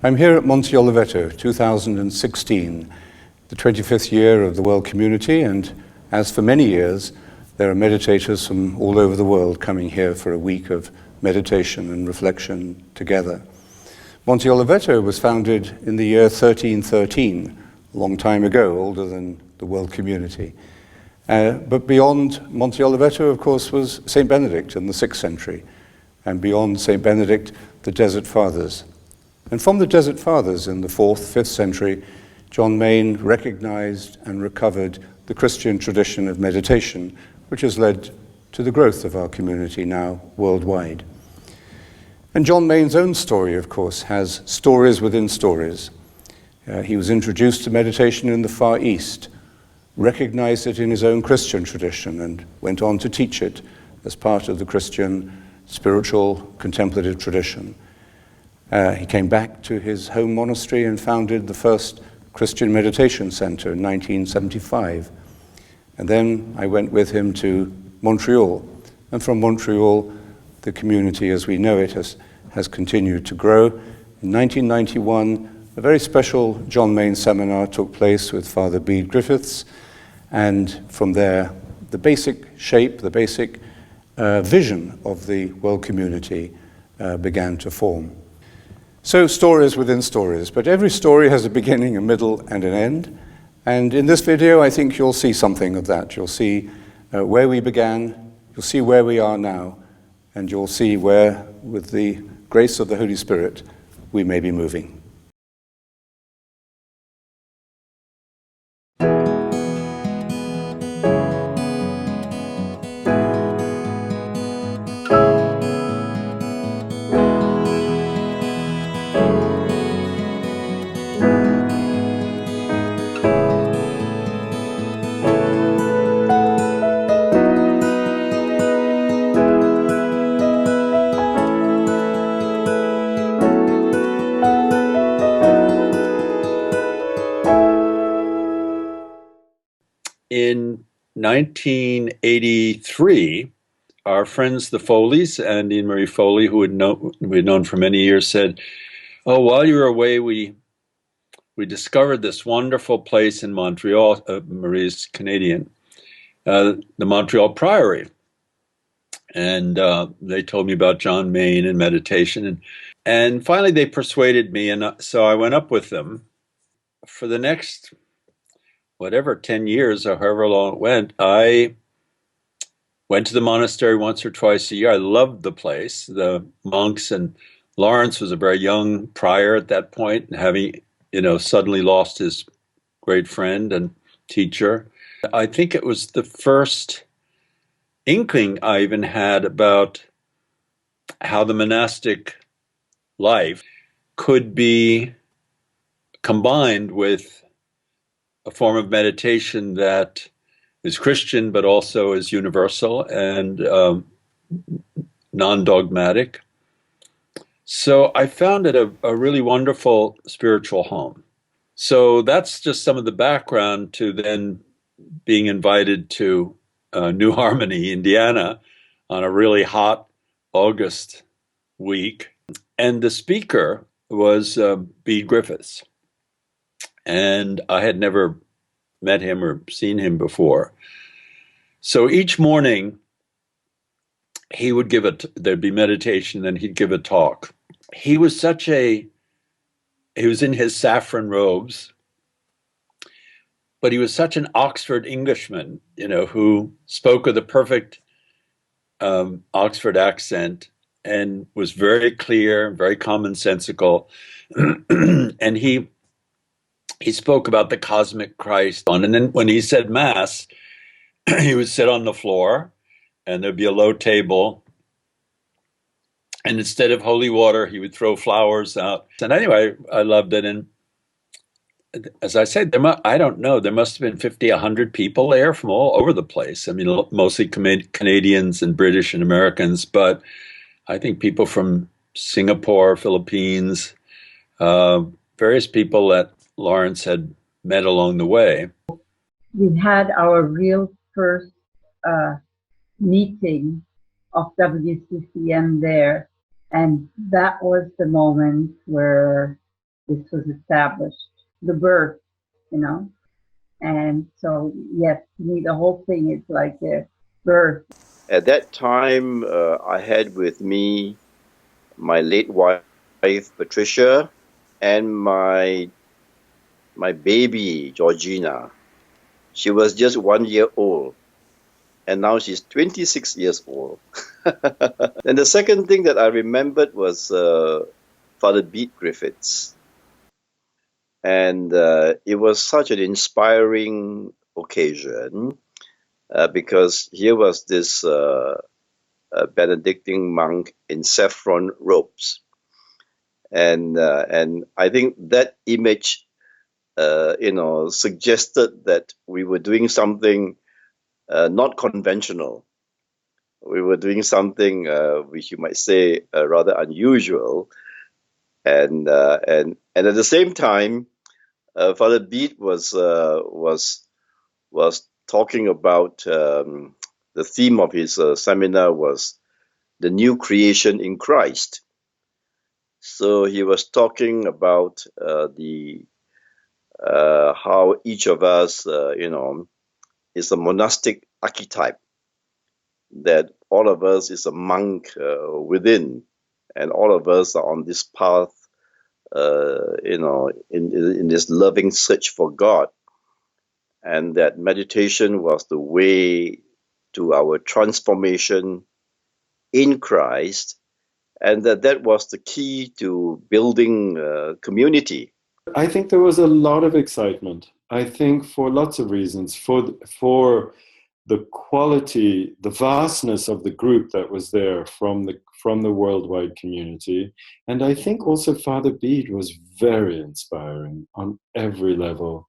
I'm here at Monte Oliveto, 2016, the 25th year of the World Community, and as for many years, there are meditators from all over the world coming here for a week of meditation and reflection together. Monte Oliveto was founded in the year 1313, a long time ago, older than the World Community. But beyond Monte Oliveto, of course, was St. Benedict in the 6th century, and beyond St. Benedict, the Desert Fathers. And from the Desert Fathers in the 4th, 5th century, John Main recognized and recovered the Christian tradition of meditation, which has led to the growth of our community now worldwide. And John Main's own story, of course, has stories within stories. He was introduced to meditation in the Far East, recognized it in his own Christian tradition, and went on to teach it as part of the Christian spiritual contemplative tradition. He came back to his home monastery and founded the first Christian meditation center in 1975. And then I went with him to Montreal. And from Montreal, the community as we know it has continued to grow. In 1991, a very special John Main seminar took place with Father Bede Griffiths. And from there, the basic shape, the basic vision of the world community began to form. So stories within stories, but every story has a beginning, a middle, and an end. And in this video, I think you'll see something of that. You'll see where we began, you'll see where we are now, and you'll see where, with the grace of the Holy Spirit, we may be moving. In 1983, our friends, the Foleys, and Ian Marie Foley, who we'd known for many years, said, "Oh, while you were away, we discovered this wonderful place in Montreal." Marie's Canadian, the Montreal Priory, and they told me about John Main and meditation, and finally they persuaded me, and so I went up with them for the next, 10 years or however long it went. I went to the monastery once or twice a year. I loved the place, the monks, and Laurence was a very young prior at that point, having, suddenly lost his great friend and teacher. I think it was the first inkling I even had about how the monastic life could be combined with a form of meditation that is Christian, but also is universal and non-dogmatic. So I found it a really wonderful spiritual home. So that's just some of the background to then being invited to New Harmony, Indiana, on a really hot August week. And the speaker was Bede Griffiths. And I had never met him or seen him before. So each morning, he would there'd be meditation, and he'd give a talk. He was he was in his saffron robes, but he was such an Oxford Englishman, who spoke with a perfect Oxford accent and was very clear, very commonsensical. And he spoke about the cosmic Christ. And then when he said Mass, he would sit on the floor, and there'd be a low table. And instead of holy water, he would throw flowers out. And anyway, I loved it. And as I said, I don't know, there must have been 50, 100 people there from all over the place. I mean, mostly Canadians and British and Americans, but I think people from Singapore, Philippines, various people that Laurence had met along the way. We had our real first meeting of WCCM there, and that was the moment where this was established, the birth, you know. And so, yes, to me, the whole thing is like a birth. At that time, I had with me my late wife, Patricia, and my baby, Georgina. She was just 1 year old, and now she's 26 years old. And the second thing that I remembered was Father Beat Griffiths. And it was such an inspiring occasion because here was this Benedictine monk in saffron robes. And I think that image, suggested that we were doing something not conventional. We were doing something which you might say rather unusual, and at the same time, Father Beat was talking about the theme of his seminar was the new creation in Christ. So he was talking about how each of us, is a monastic archetype, that all of us is a monk within, and all of us are on this path, in this loving search for God, and that meditation was the way to our transformation in Christ, and that was the key to building community. I think there was a lot of excitement. I think for lots of reasons, for the quality, the vastness of the group that was there from the worldwide community. And I think also Father Bede was very inspiring on every level.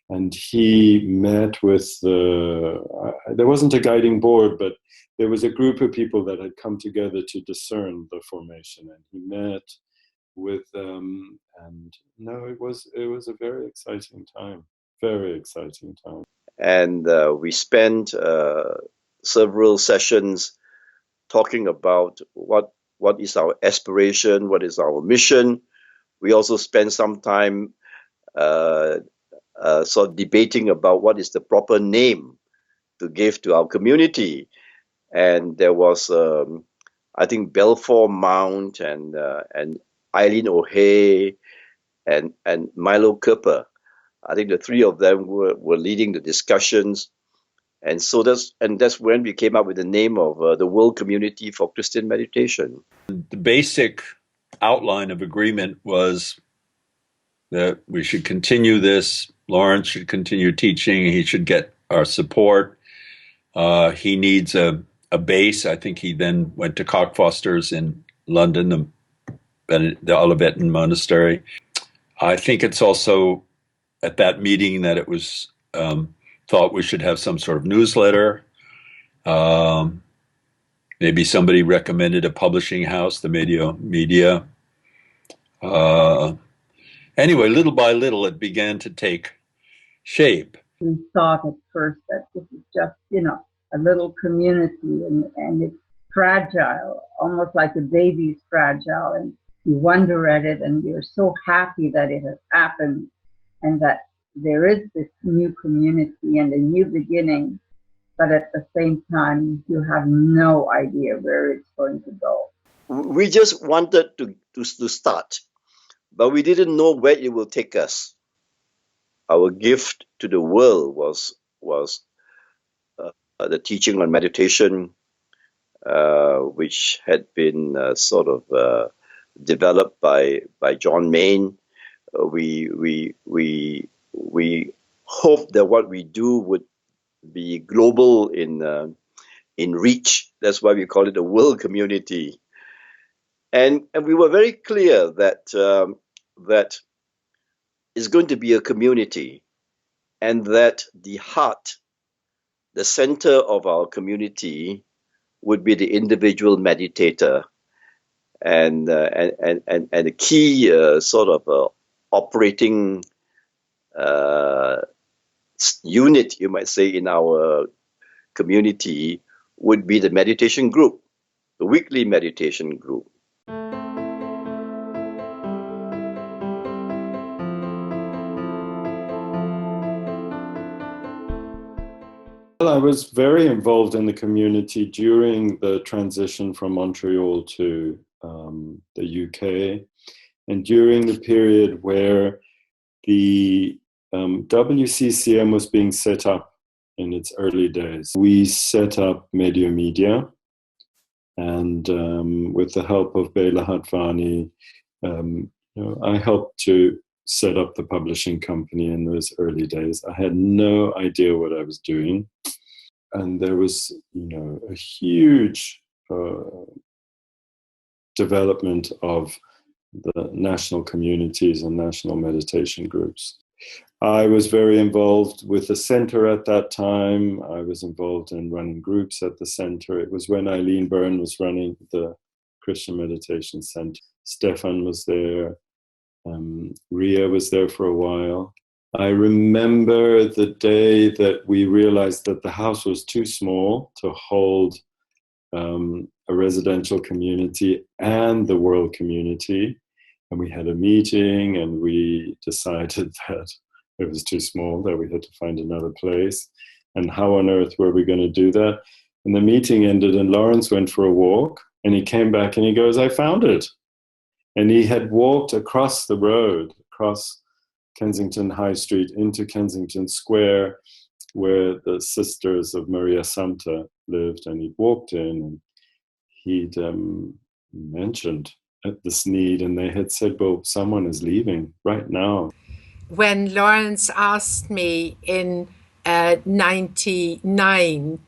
And he met with there wasn't a guiding board, but there was a group of people that had come together to discern the formation. And he met with them, and no, it was a very exciting time. And we spent several sessions talking about what is our aspiration, what is our mission. We also spent some time sort of debating about what is the proper name to give to our community. And there was, I think, Belfort Mount and Eileen O'Hay and Milo Cooper. I think the three of them were leading the discussions. And so that's when we came up with the name of the World Community for Christian Meditation. The basic outline of agreement was that we should continue this. Laurence should continue teaching. He should get our support. He needs a base. I think he then went to Cockfosters in London, the Olivetan Monastery. I think it's also at that meeting that it was thought we should have some sort of newsletter. Maybe somebody recommended a publishing house, the Media. Anyway, little by little, it began to take shape. We thought at first that this is just, a little community, and it's fragile, almost like a baby's fragile, and you wonder at it, and you're so happy that it has happened, and that there is this new community and a new beginning, but at the same time, you have no idea where it's going to go. We just wanted to start, but we didn't know where it will take us. Our gift to the world was the teaching on meditation, which had been sort of developed by John Main. We hope that what we do would be global in reach. That's why we call it a world community. And we were very clear that that is going to be a community, and that the heart, the center of our community, would be the individual meditator, and the key sort of operating unit, you might say, in our community would be the meditation group, the weekly meditation group. Well, I was very involved in the community during the transition from Montreal to the UK, and during the period where the WCCM was being set up in its early days. We set up Media, and with the help of Bela Hadvani, I helped to set up the publishing company in those early days. I had no idea what I was doing, and there was, a huge development of the national communities and national meditation groups. I was very involved with the center at that time. I was involved in running groups at the center. It was when Eileen Byrne was running the Christian Meditation Center. Stefan was there. Ria was there for a while. I remember the day that we realized that the house was too small to hold a residential community and the world community. And we had a meeting and we decided that it was too small, that we had to find another place. And how on earth were we going to do that? And the meeting ended and Laurence went for a walk and he came back and he goes, I found it. And he had walked across the road, across Kensington High Street into Kensington Square, where the Sisters of Maria Santa lived, and he'd walked in and he'd mentioned this need, and they had said, well, someone is leaving right now. When Laurence asked me in 99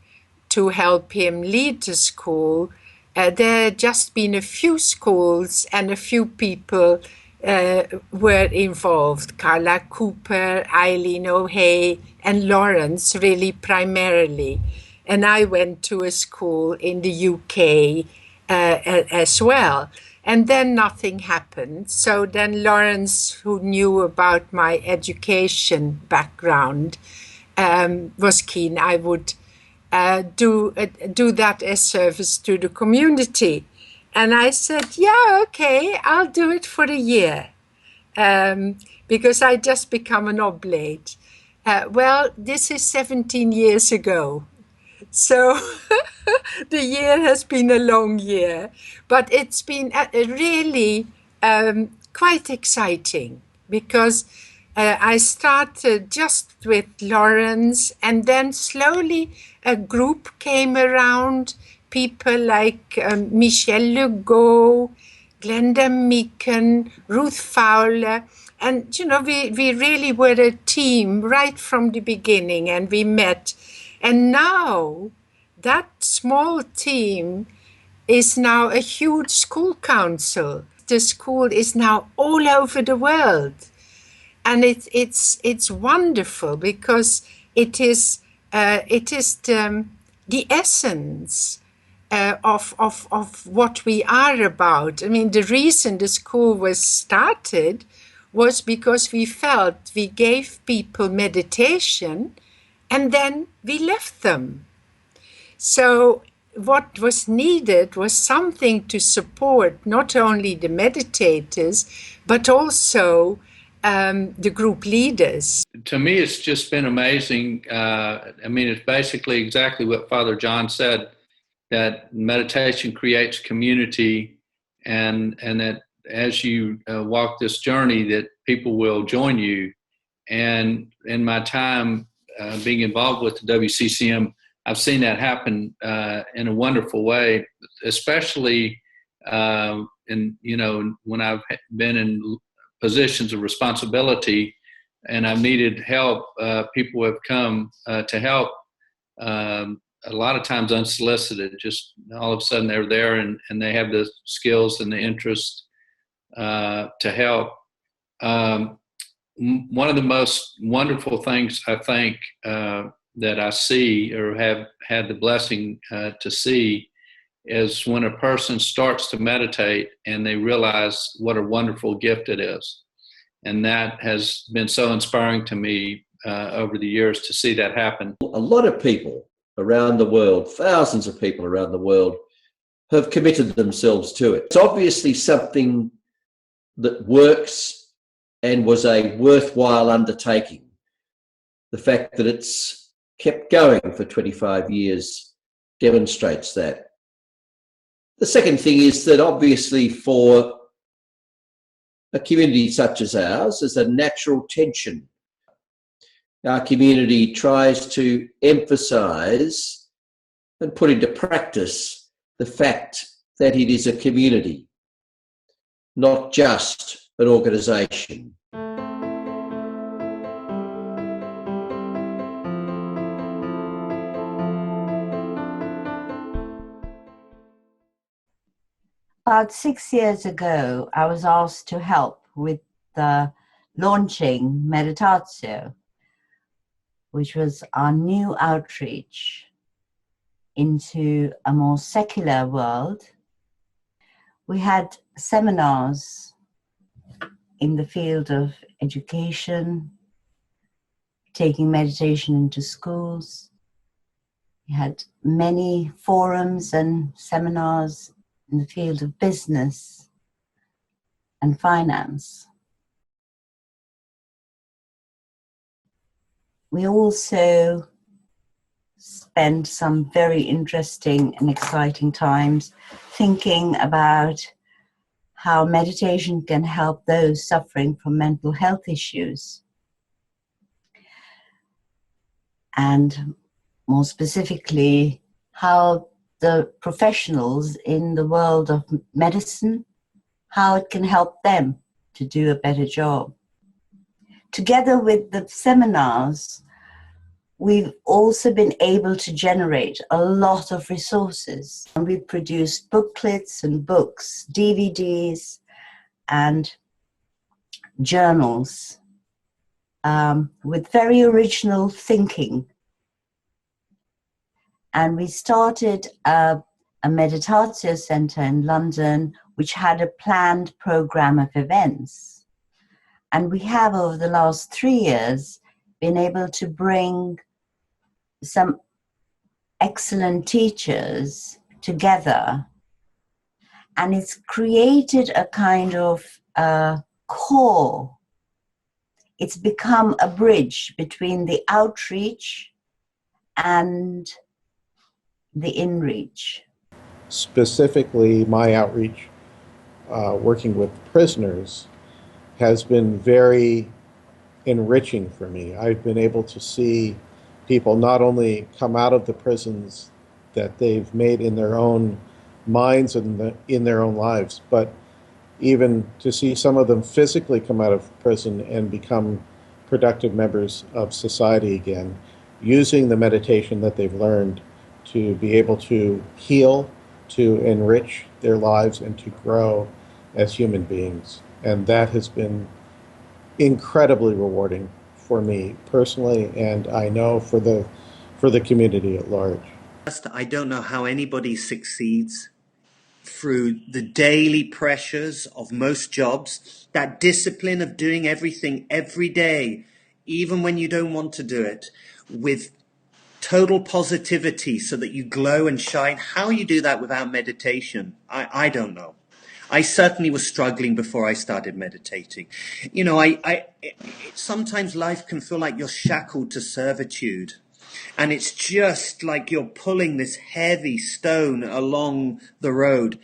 to help him lead the school, there had just been a few schools and a few people were involved. Carla Cooper, Eileen O'Hay, and Laurence really primarily. And I went to a school in the UK as well. And then nothing happened. So then Laurence, who knew about my education background, was keen I would do that as service to the community. And I said, yeah, okay, I'll do it for a year, because I just become an oblate. Well, this is 17 years ago. So the year has been a long year, but it's been really quite exciting, because I started just with Laurence, and then slowly a group came around, people like Michelle Legault, Glenda Meakin, Ruth Fowler. And, we really were a team right from the beginning, and we met. And now that small team is now a huge school council. The school is now all over the world. And it's wonderful, because it is the essence of what we are about. I mean, the reason the school was started was because we felt we gave people meditation and then we left them. So what was needed was something to support not only the meditators, but also the group leaders. To me, it's just been amazing. It's basically exactly what Father John said, that meditation creates community, and that as you walk this journey, that people will join you. And in my time being involved with the WCCM, I've seen that happen in a wonderful way, especially when I've been in positions of responsibility and I've needed help. People have come to help, a lot of times unsolicited. Just all of a sudden they're there and they have the skills and the interest to help. One of the most wonderful things I think that I see, or have had the blessing to see, is when a person starts to meditate and they realize what a wonderful gift it is. And that has been so inspiring to me over the years to see that happen. A lot of people around the world, thousands of people around the world, have committed themselves to it. It's obviously something that works and was a worthwhile undertaking. The fact that it's kept going for 25 years demonstrates that. The second thing is that obviously for a community such as ours, there's a natural tension. Our community tries to emphasize and put into practice the fact that it is a community, not just an organization. About 6 years ago, I was asked to help with launching Meditatio, which was our new outreach into a more secular world. We had seminars in the field of education, taking meditation into schools. We had many forums and seminars in the field of business and finance. We also spent some very interesting and exciting times thinking about how meditation can help those suffering from mental health issues. And more specifically, how the professionals in the world of medicine, how it can help them to do a better job. Together with the seminars, we've also been able to generate a lot of resources. And we've produced booklets and books, DVDs and journals with very original thinking. And we started a Meditatio Center in London, which had a planned program of events. And we have, over the last 3 years, been able to bring some excellent teachers together. And it's created a kind of core. It's become a bridge between the outreach and the inreach. Specifically, my outreach, working with prisoners, has been very enriching for me. I've been able to see people not only come out of the prisons that they've made in their own minds and in their own lives, but even to see some of them physically come out of prison and become productive members of society again, using the meditation that they've learned to be able to heal, to enrich their lives, and to grow as human beings. And that has been incredibly rewarding for me personally, and I know for the community at large. I don't know how anybody succeeds through the daily pressures of most jobs, that discipline of doing everything every day, even when you don't want to do it, with total positivity so that you glow and shine. How you do that without meditation, I don't know. I certainly was struggling before I started meditating. You know, sometimes life can feel like you're shackled to servitude. And it's just like you're pulling this heavy stone along the road.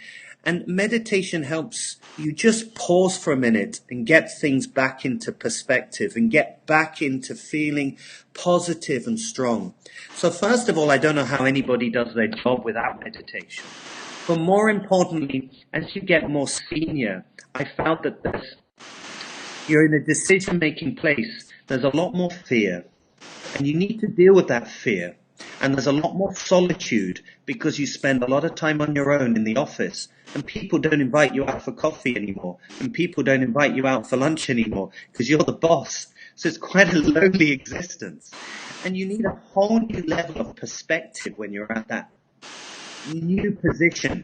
And meditation helps you just pause for a minute and get things back into perspective and get back into feeling positive and strong. So first of all, I don't know how anybody does their job without meditation. But more importantly, as you get more senior, I found that you're in a decision-making place. There's a lot more fear, and you need to deal with that fear. And there's a lot more solitude because you spend a lot of time on your own in the office, and people don't invite you out for coffee anymore, and people don't invite you out for lunch anymore because you're the boss. So it's quite a lonely existence. And you need a whole new level of perspective when you're at that new position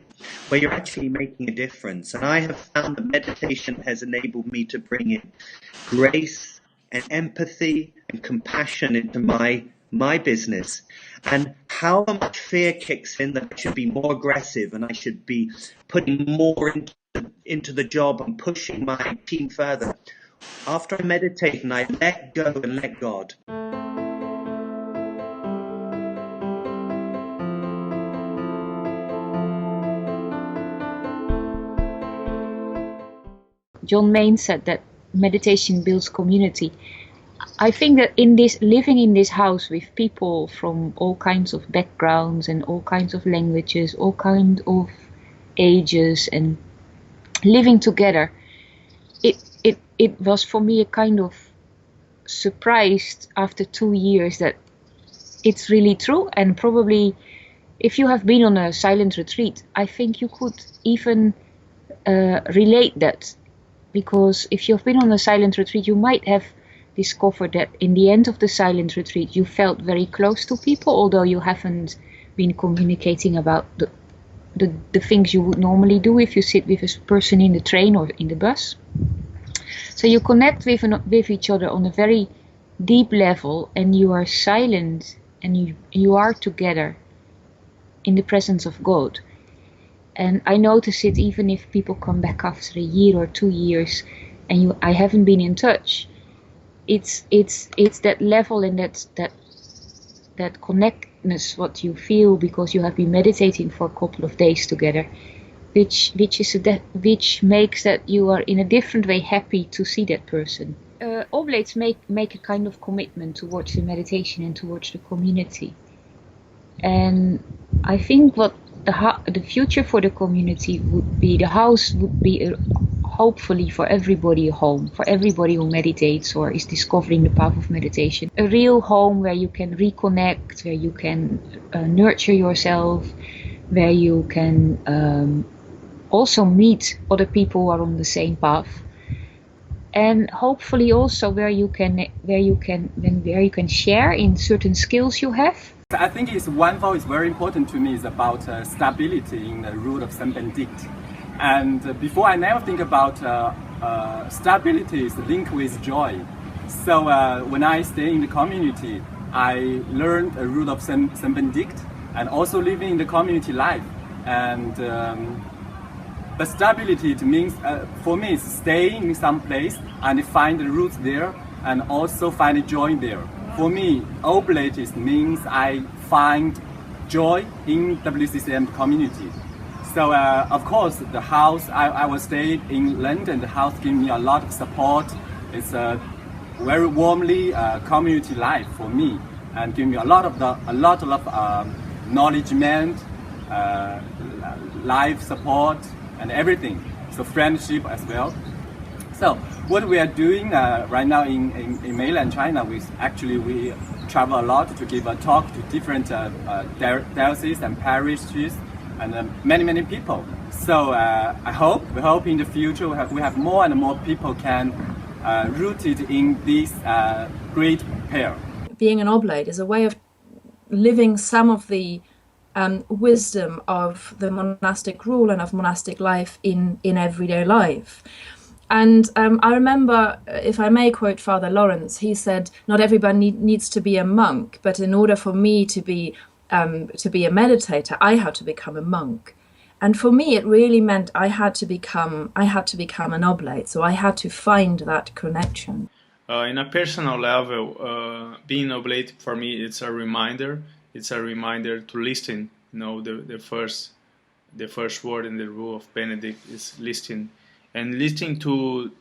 where you're actually making a difference. And I have found that meditation has enabled me to bring in grace and empathy and compassion into my business. And however much fear kicks in that I should be more aggressive and I should be putting more into the job and pushing my team further, after I meditate and I let go and let God, John Main said that meditation builds community. I think that living in this house with people from all kinds of backgrounds and all kinds of languages, all kinds of ages, and living together, it was for me a kind of surprise after 2 years that it's really true. And probably if you have been on a silent retreat, I think you could even relate that, because if you've been on a silent retreat, you might have discovered that in the end of the silent retreat you felt very close to people, although you haven't been communicating about the things you would normally do if you sit with a person in the train or in the bus. So you connect with each other on a very deep level, and you are silent, and you are together in the presence of God. And I notice it even if people come back after a year or 2 years and I haven't been in touch. It's that level and that connectedness what you feel because you have been meditating for a couple of days together, which makes that you are in a different way happy to see that person. Oblates make a kind of commitment towards the meditation and towards the community. And I think what the future for the community would be, the house would be hopefully for everybody a home, for everybody who meditates or is discovering the path of meditation. A real home where you can reconnect, where you can nurture yourself, where you can also meet other people who are on the same path. And hopefully also where you can share in certain skills you have. I think one thought is very important to me is about stability in the rule of Saint Benedict. And before I never think about stability is linked with joy. So when I stay in the community, I learned a rule of Saint Benedict and also living in the community life. And the stability, it means for me is staying in some place and find the roots there and also find joy there. For me, Oblate means I find joy in WCCM community. So of course the house, I was staying in London, the house gave me a lot of support. It's a very warmly community life for me and give me a lot of acknowledgement, life support and everything. So friendship as well. So what we are doing right now in mainland China, we travel a lot to give a talk to different dioceses and parishes and many people. So we hope in the future we have more and more people can rooted in this great pair. Being an oblate is a way of living some of the wisdom of the monastic rule and of monastic life in everyday life. And I remember, if I may quote Father Laurence, he said, not everybody needs to be a monk, but in order for me to be a meditator, I had to become a monk. And for me, it really meant I had to become an oblate. So I had to find that connection. In a personal level, being oblate for me, it's a reminder. It's a reminder to listen. You know, the first word in the rule of Benedict is listen. And listening to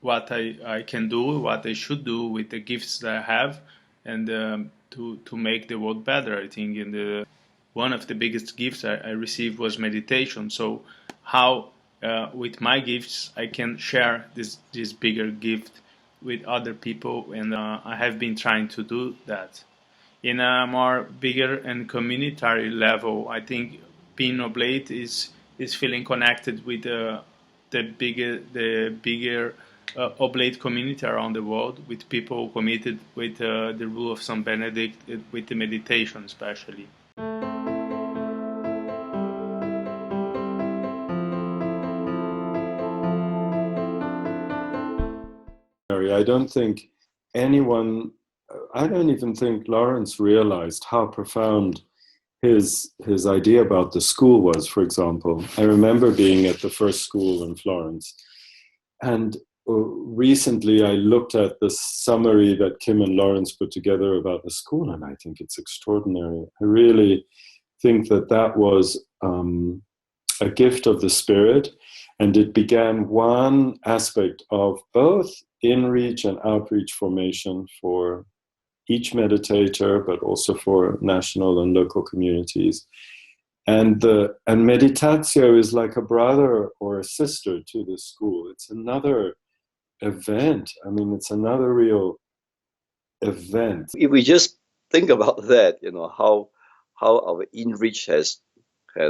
what I can do, what I should do with the gifts that I have, and to make the world better. I think one of the biggest gifts I received was meditation. So how with my gifts I can share this bigger gift with other people, and I have been trying to do that. In a more bigger and communitary level, I think being oblate is feeling connected with the bigger oblate community around the world, with people committed with the rule of Saint Benedict, with the meditation especially. I don't think I don't even think Laurence realized how profound his idea about the school was, for example. I remember being at the first school in Florence, and recently I looked at the summary that Kim and Laurence put together about the school, and I think it's extraordinary. I really think that was a gift of the Spirit, And it began one aspect of both in-reach and outreach formation for each meditator, but also for national and local communities. And Meditatio is like a brother or a sister to the school. It's another event. I mean, it's another real event. If we just think about that, you know, how our in-reach has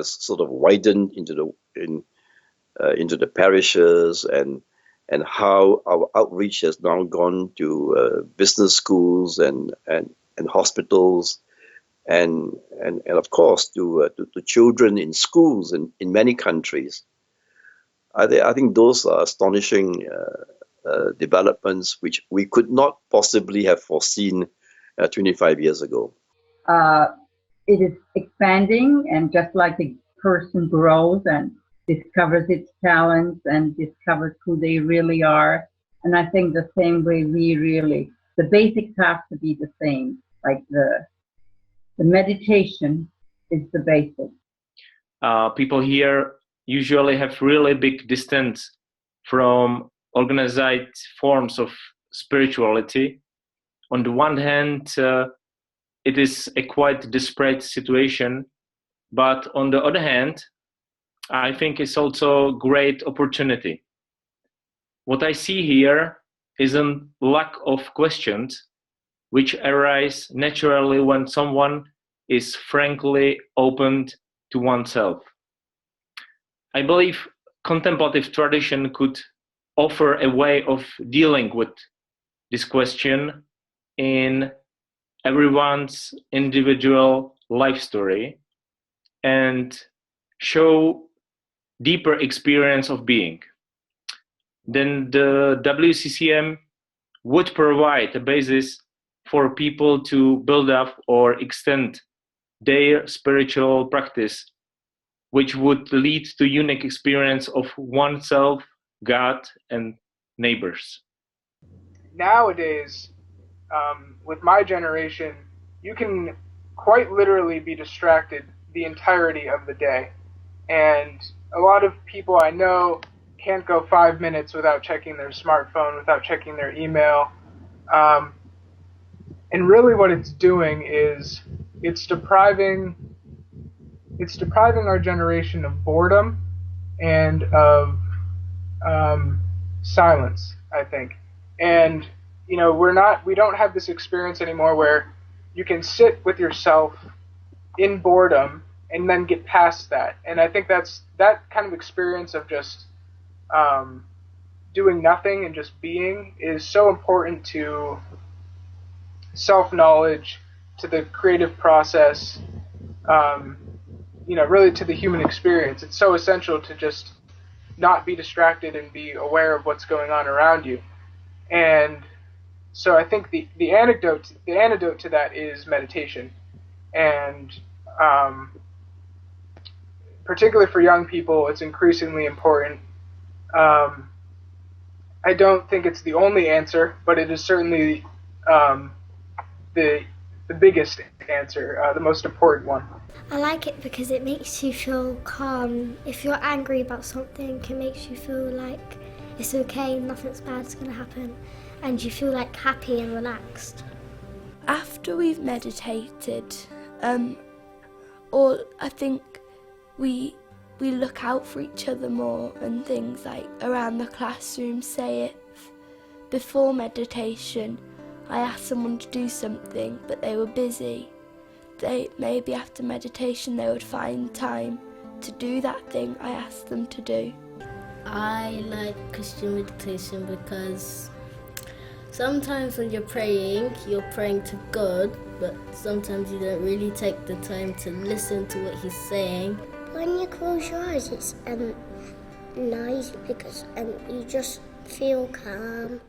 sort of widened into the parishes, and how our outreach has now gone to business schools and hospitals, and of course to children in schools in many countries. I think those are astonishing developments which we could not possibly have foreseen 25 years ago. It is expanding, and just like a person grows and discovers its talents and discovers who they really are, and I think the same way the basics have to be the same, like the meditation is the basic. People here usually have really big distance from organized forms of spirituality. On the one hand, it is a quite disparate situation, but on the other hand, I think it's also a great opportunity. What I see here is a lack of questions which arise naturally when someone is frankly opened to oneself. I believe contemplative tradition could offer a way of dealing with this question in everyone's individual life story and show deeper experience of being. Then the WCCM would provide a basis for people to build up or extend their spiritual practice, which would lead to unique experience of oneself, God, and neighbors. Nowadays, with my generation, you can quite literally be distracted the entirety of the day. And a lot of people I know can't go 5 minutes without checking their smartphone, without checking their email. And really what it's doing is it's depriving our generation of boredom and of silence, I think. And you know, we don't have this experience anymore where you can sit with yourself in boredom and then get past that. And I think that kind of experience of just doing nothing and just being is so important to self-knowledge, to the creative process, you know, really to the human experience. It's so essential to just not be distracted and be aware of what's going on around you. And so I think the antidote to that is meditation. And particularly for young people, it's increasingly important. I don't think it's the only answer, but it is certainly the biggest answer, the most important one. I like it because it makes you feel calm. If you're angry about something, it makes you feel like it's okay, nothing's bad's going to happen, and you feel like happy and relaxed. After we've meditated, or I think we look out for each other more and things like around the classroom. Say if before meditation I asked someone to do something but they were busy, maybe after meditation they would find time to do that thing I asked them to do. I like Christian meditation because sometimes when you're praying to God, but sometimes you don't really take the time to listen to what he's saying. When you close your eyes, it's nice because you just feel calm.